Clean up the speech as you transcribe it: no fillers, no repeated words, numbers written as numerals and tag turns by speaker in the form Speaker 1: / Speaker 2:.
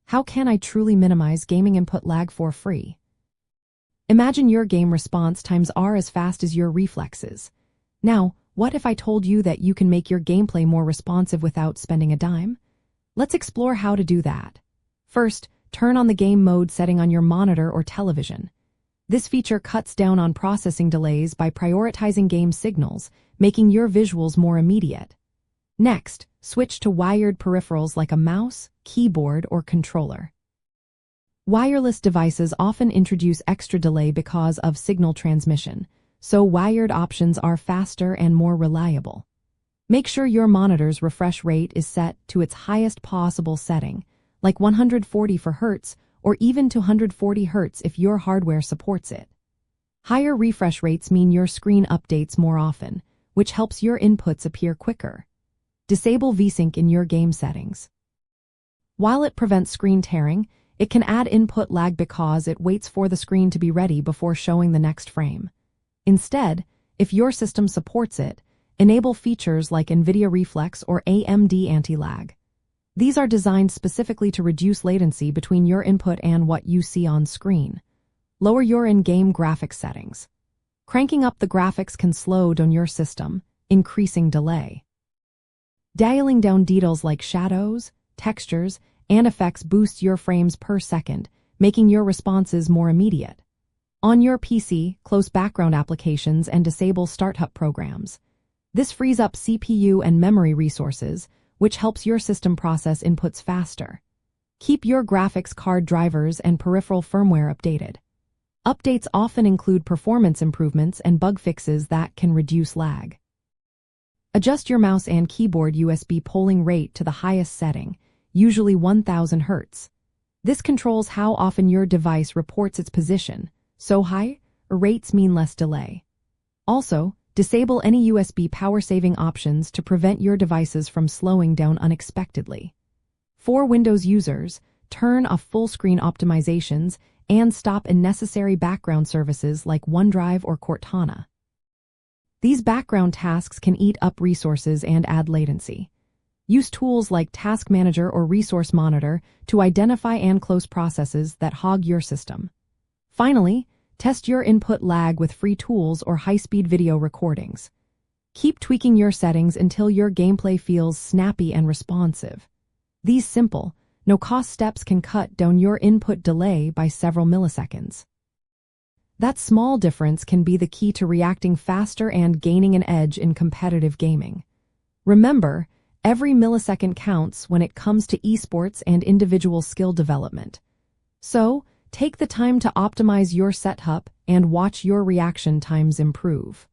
Speaker 1: How can I truly minimize gaming input lag for free? Imagine your game response times are as fast as your reflexes. Now, what if I told you that you can make your gameplay more responsive without spending a dime? Let's explore how to do that. First, turn on the game mode setting on your monitor or television. This feature cuts down on processing delays by prioritizing game signals, making your visuals more immediate. Next, switch to wired peripherals like a mouse, keyboard, or controller. Wireless devices often introduce extra delay because of signal transmission, so wired options are faster and more reliable. Make sure your monitor's refresh rate is set to its highest possible setting, like 140 Hz or even to 140 Hz if your hardware supports it. Higher refresh rates mean your screen updates more often, which helps your inputs appear quicker. Disable VSync in your game settings. While it prevents screen tearing, it can add input lag because it waits for the screen to be ready before showing the next frame. Instead, if your system supports it, enable features like NVIDIA Reflex or AMD Anti-Lag. These are designed specifically to reduce latency between your input and what you see on screen. Lower your in-game graphics settings. Cranking up the graphics can slow down your system, increasing delay. Dialing down details like shadows, textures, and effects boosts your frames per second, making your responses more immediate. On your PC, close background applications and disable startup programs. This frees up CPU and memory resources, which helps your system process inputs faster. Keep your graphics card drivers and peripheral firmware updated. Updates often include performance improvements and bug fixes that can reduce lag. Adjust your mouse and keyboard USB polling rate to the highest setting, usually 1000 Hz. This controls how often your device reports its position, so high rates mean less delay. Also, disable any USB power-saving options to prevent your devices from slowing down unexpectedly. For Windows users, turn off full-screen optimizations and stop unnecessary background services like OneDrive or Cortana. These background tasks can eat up resources and add latency. Use tools like Task Manager or Resource Monitor to identify and close processes that hog your system. Finally, test your input lag with free tools or high-speed video recordings. Keep tweaking your settings until your gameplay feels snappy and responsive. These simple, no-cost steps can cut down your input delay by several milliseconds. That small difference can be the key to reacting faster and gaining an edge in competitive gaming. Remember, every millisecond counts when it comes to esports and individual skill development. So, take the time to optimize your setup and watch your reaction times improve.